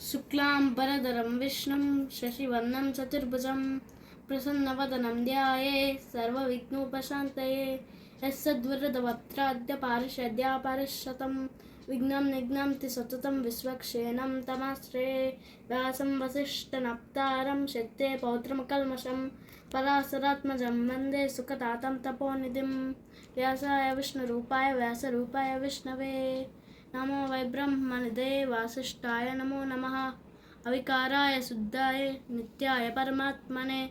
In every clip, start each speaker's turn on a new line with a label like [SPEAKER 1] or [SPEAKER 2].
[SPEAKER 1] शुक्लांबरधरं विष्णुं शशिवर्णं चतुर्भुजं प्रसन्नवदनं ध्यायेत् सर्वविघ्नोपशान्तये। यस्सद्वरदवक्त्राद्य पारिषद्यापारिषतं विघ्नं निघ्नन्ति सततं विश्वक्सेनं तमाश्रये। व्यासं वसिष्ठनप्तारं शक्ते पौत्रमकल्मषं पराशरात्मजं वन्दे सुखतातं तपोनिधिं। व्यासाय विष्णुरूपाय व्यासरूपाय विष्णवे नमो वै ब्रह्मनिधये वासिष्ठाय नमो नमः। अविकाराय शुद्धाय नित्याय परमात्मने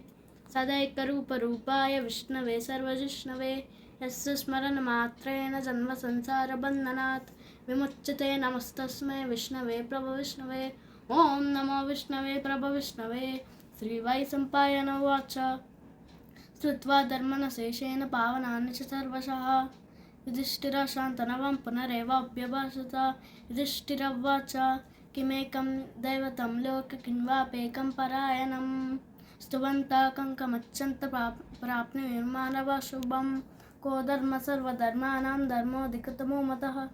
[SPEAKER 1] सदैकरूपरूपाय विष्णवे सर्वजिष्णवे। यस्य स्मरणमात्रेण जन्मसंसारबन्धनात् विमुच्यते। नमस्तस्मै विष्णवे प्रभविष्णवे। ॐ नमो विष्णवे प्रभविष्णवे। श्रीवैशम्पायन उवाच श्रुत्वा धर्मनशेषेण पावनानि च सर्वशः युधिष्ठिरः शान्तनवं पुनरेवाभ्यभाषत। युधिष्ठिरउवाच किमेकं दैवतं लोके किन्वाप्येकं परायणं स्तुवन्तः कङ्कमच्छन्तः प्राप्नुयुर्मानवः शुभं। को धर्म सर्वधर्माणां धर्मोऽधिकतमो मतः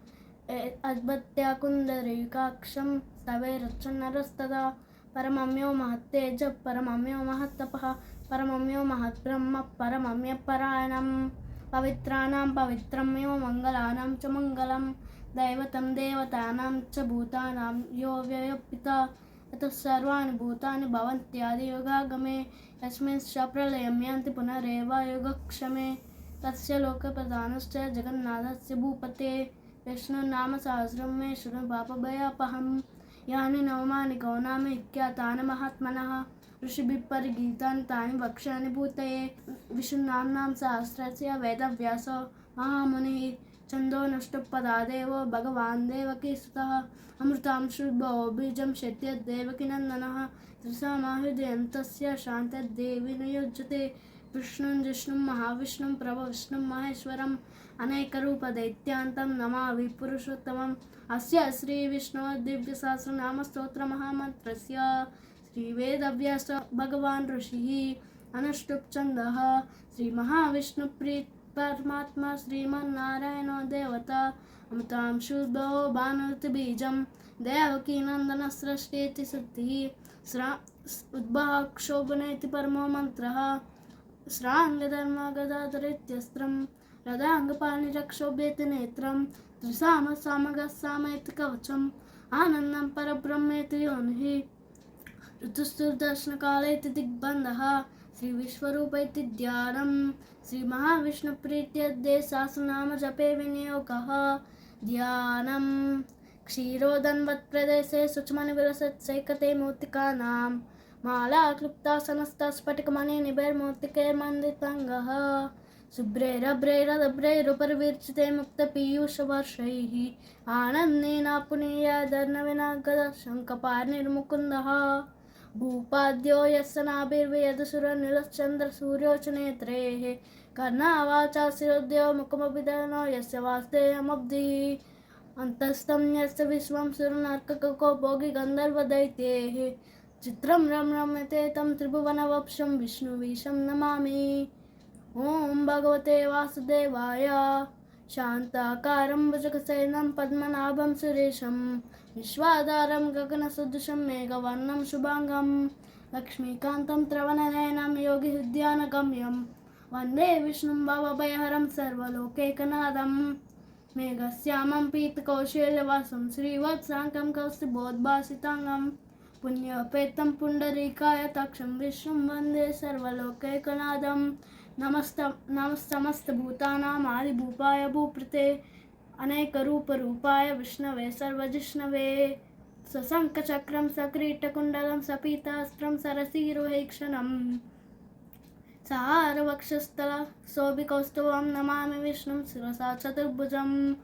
[SPEAKER 1] अद्भक्त्या कुन्दरीकाक्षं स्तवेरच्चन्नरस्तदा। परमम्यो महत्तेजः परमम्यो महत्तपः परमम्यो महद्ब्रह्म परमम्यपरायणं। पवित्राणां पवित्रं यो मङ्गलानां च मङ्गलं दैवतं देवतानां च भूतानां यो व्ययोपिता। यतः सर्वाणि भूतानि भवन्त्यादियोगागमे यस्मिंश्च प्रलयं यान्ति पुनरेव योगक्षमे। तस्य लोकप्रधानस्य जगन्नाथस्य भूपते विष्णुर्नाम सहस्रं मे शृणु पापभयापहं। यानि नवमानि गौनानि ख्यातानि महात्मनः ऋषिभिः परिगीतानि तानि वक्ष्यामि भूतये। विष्णुनाम्नां सहस्रस्य वेदव्यासो महामुनिः छन्दोनुष्टुप्पदादेवो भगवान् देवकीसुतः। अमृतांशुर्भवो बीजं शैत्यदेवकीनन्दनः त्रिसमाहृदयन्तस्य शान्तदेवी नियुज्यते। विष्णुं जिष्णुं महाविष्णुं प्रभविष्णुं महेश्वरम् अनेकरूपदैत्यान्तं नमामि पुरुषोत्तमम्। अस्य श्रीविष्णोः दिव्यसहस्रनामस्तोत्रमहामन्त्रस्य श्रीवेदव्यास भगवान् ऋषिः अनुष्टुप्छन्दः श्रीमहाविष्णुप्रीत परमात्मा श्रीमन्नारायणो देवता। अमृतांशुर्भवो भानुर्बीजं देवकीनन्दनसृष्टेति सिद्धिः उद्भाक्षोभनेति परमो मन्त्रः। श्राङ्गधर्मगदाधरेत्यस्त्रं रदाङ्गपाणिरक्षोभ्येति नेत्रं त्रिसामसामगस्सामेति कवचम् आनन्दं परब्रह्मेति योनिः। ऋतुस्तुर्दर्शनकालेति दिग्बन्धः श्रीविश्वरूप इति ध्यानं। श्रीमहाविष्णुप्रीत्यर्थे सहस्रनाम जपे विनियोगः ध्यानं। क्षीरोदन्वत्प्रदेशे सूक्ष्मनिविलसत्सैकते मूर्तिकानां माला क्लुप्ता समस्ता स्फटिकमणिनिभैर्मूर्तिकैर्मण्डिताङ्गः शुभ्रैरभ्रैरदभ्रैरुपरिविर्चिते मुक्तपीयूषवर्षैः आनन्देन पुनीयादर्णविनागदः शङ्खपाणिर्मुकुन्दः। भूपाद्यो यस्य नाभिर्वेदसुरनिलश्चन्द्रसूर्यो च नेत्रैः कर्णावाचा शिरोद्यो मुखमभिधनो यस्य वास्तेयमब्धिः अन्तस्थं यस्य विश्वं सुरनर्कको भोगी गन्धर्वदैत्यैः चित्रं रम्यते तं त्रिभुवनवक्षं विष्णुवीशं नमामि। ॐ भगवते वासुदेवाय। शान्ताकारं भुजगशयनं पद्मनाभं सुरेशं विश्वाधारं गगनसदृशं मेघवर्णं शुभांगं लक्ष्मीकान्तं त्रवणनयनं योगिहृद्यानगम्यं वन्दे विष्णुं भवभयहरं सर्वलोकैकनाथं। मेघश्यामं पीतकौशेयवासं श्रीवत्साङ्कं कौस्तुभोद्भासिताङ्गं पुण्योपेतं पुण्डरीकायताक्षं विष्णुं वन्दे सर्वलोकैकनाथं। नमस्तमस्तभूतानाम् आदिभूपाय भूपृते अनेकरूपरूपाय विष्णवे सर्वजिष्णवे। सशङ्खचक्रं सकिरीटकुण्डलं सपीतास्त्रं सरसीरुहेक्षणं सहारवक्षस्थलशोभिकौस्तुभं नमामि विष्णुं शिरसा चतुर्भुजं।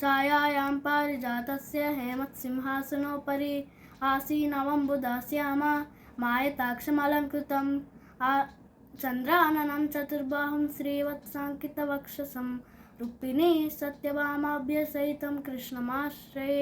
[SPEAKER 1] छायायां पारिजातस्य हेमत्सिंहासनोपरि आसीनवम्बुधास्यामा मायताक्षमलङ्कृतं चन्द्राननं चतुर्बाहुं श्रीवत्साङ्कितवक्षसं रुक्मिणी सत्यभामाभ्यसहितं कृष्णमाश्रये।